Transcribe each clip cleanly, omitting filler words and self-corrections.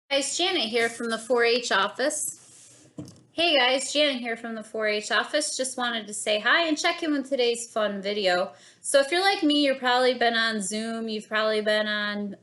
Guys, Janet here from the 4-H office. Hey guys, Janet here from the 4-H office. Just wanted to say hi and check in with today's fun video. So if you're like me, you've probably been on Zoom, you've probably been on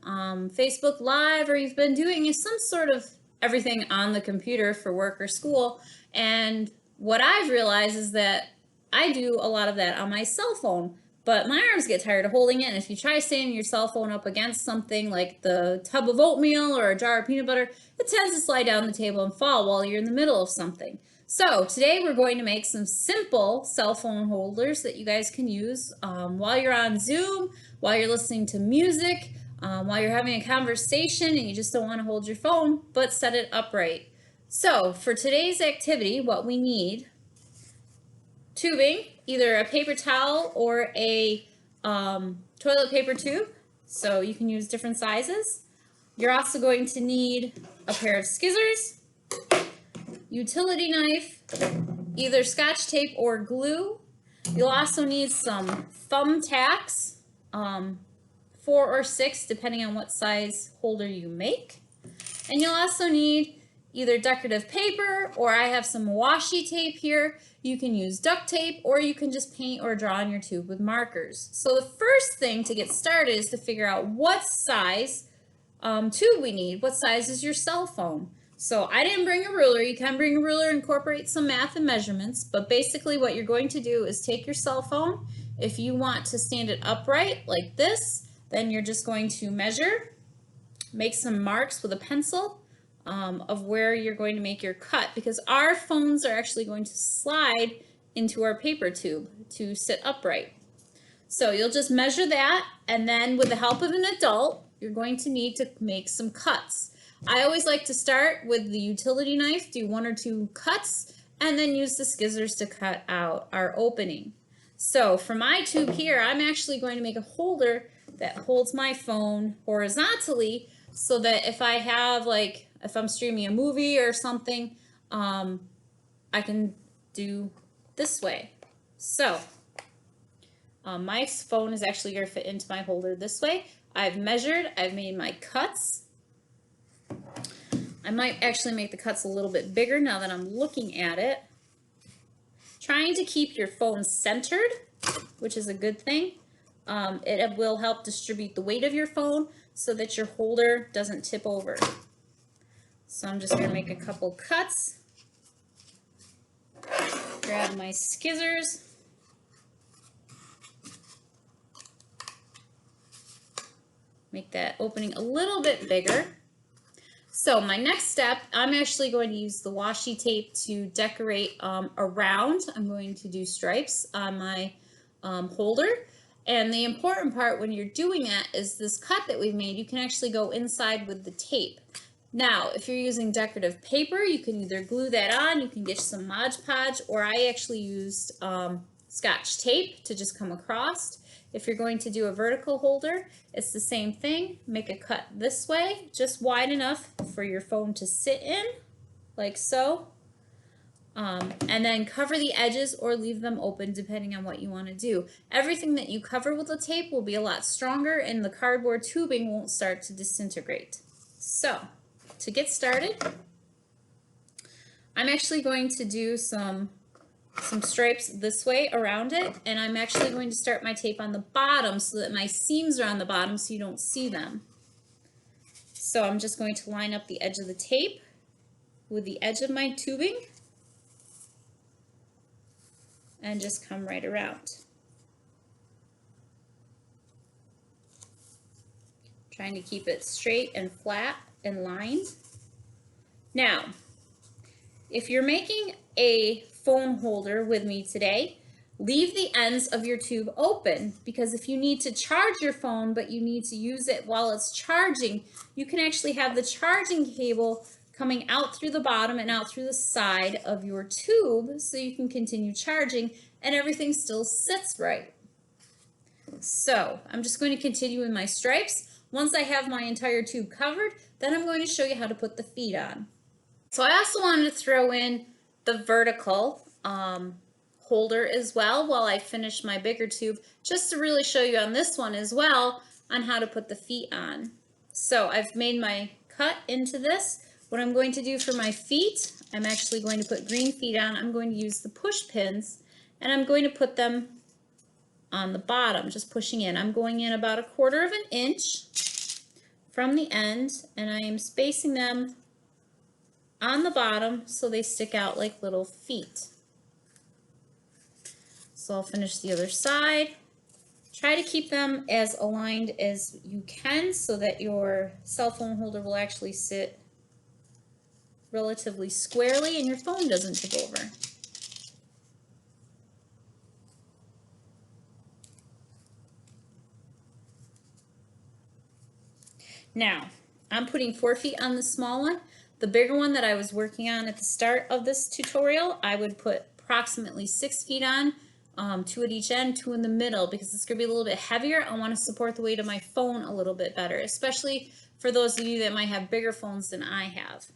Facebook Live, or you've been doing some sort of everything on the computer for work or school. And what I've realized is that I do a lot of that on my cell phone. But my arms get tired of holding it, and if you try standing your cell phone up against something like the tub of oatmeal or a jar of peanut butter, it tends to slide down the table and fall while you're in the middle of something. So today we're going to make some simple cell phone holders that you guys can use while you're on Zoom, while you're listening to music, while you're having a conversation and you just don't want to hold your phone, but set it upright. So for today's activity, what we need: tubing, either a paper towel or a toilet paper tube, so you can use different sizes. You're also going to need a pair of scissors, utility knife, either Scotch tape or glue. You'll also need some thumbtacks, 4 or 6 depending on what size holder you make. And you'll also need either decorative paper, or I have some washi tape here. You can use duct tape, or you can just paint or draw on your tube with markers. So the first thing to get started is to figure out what size tube we need. What size is your cell phone? So I didn't bring a ruler. You can bring a ruler, incorporate some math and measurements, but basically what you're going to do is take your cell phone. If you want to stand it upright like this, then you're just going to measure, make some marks with a pencil of where you're going to make your cut, because our phones are actually going to slide into our paper tube to sit upright. So you'll just measure that, and then with the help of an adult, you're going to need to make some cuts. I always like to start with the utility knife, do 1 or 2 cuts, and then use the scissors to cut out our opening. So for my tube here, I'm actually going to make a holder that holds my phone horizontally, so that if I have, like, if I'm streaming a movie or something, I can do this way. So my phone is actually going to fit into my holder this way. I've measured, I've made my cuts. I might actually make the cuts a little bit bigger now that I'm looking at it. Trying to keep your phone centered, which is a good thing. It will help distribute the weight of your phone so that your holder doesn't tip over. So I'm just going to make a couple cuts. Grab my scissors. Make that opening a little bit bigger. So my next step, I'm actually going to use the washi tape to decorate around. I'm going to do stripes on my holder. And the important part when you're doing that is this cut that we've made, you can actually go inside with the tape. Now, if you're using decorative paper, you can either glue that on, you can get some Mod Podge, or I actually used Scotch tape to just come across. If you're going to do a vertical holder, it's the same thing. Make a cut this way, just wide enough for your phone to sit in, like so. And then cover the edges or leave them open depending on what you want to do. Everything that you cover with the tape will be a lot stronger, and the cardboard tubing won't start to disintegrate. So to get started, I'm actually going to do some stripes this way around it, and I'm actually going to start my tape on the bottom so that my seams are on the bottom so you don't see them. So I'm just going to line up the edge of the tape with the edge of my tubing and just come right around. Trying to keep it straight and flat and lined. Now, if you're making a phone holder with me today, leave the ends of your tube open, because if you need to charge your phone but you need to use it while it's charging, you can actually have the charging cable coming out through the bottom and out through the side of your tube so you can continue charging and everything still sits right. So I'm just going to continue with my stripes. Once I have my entire tube covered, then I'm going to show you how to put the feet on. So I also wanted to throw in the vertical holder as well while I finish my bigger tube, just to really show you on this one as well on how to put the feet on. So I've made my cut into this. What I'm going to do for my feet, I'm actually going to put green feet on. I'm going to use the push pins, and I'm going to put them on the bottom, just pushing in. I'm going in about 1/4 of an inch from the end, and I am spacing them on the bottom so they stick out like little feet. So I'll finish the other side. Try to keep them as aligned as you can so that your cell phone holder will actually sit relatively squarely and your phone doesn't tip over. Now, I'm putting 4 feet on the small one. The bigger one that I was working on at the start of this tutorial, I would put approximately 6 feet on, 2 at each end, 2 in the middle, because it's going to be a little bit heavier. I want to support the weight of my phone a little bit better, especially for those of you that might have bigger phones than I have.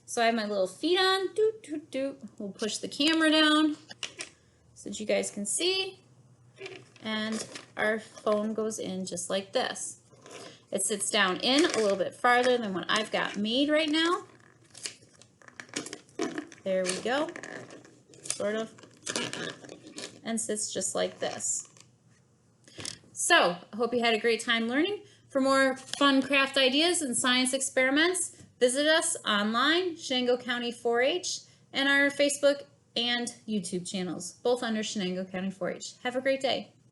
So I have my little feet on. Doot, doot, doot. We'll push the camera down so that you guys can see. And our phone goes in just like this. It sits down in a little bit farther than what I've got made right now. There we go. Sort of. And sits just like this. So, I hope you had a great time learning. For more fun craft ideas and science experiments, visit us online, Shenango County 4-H, and our Facebook and YouTube channels, both under Shenango County 4-H. Have a great day.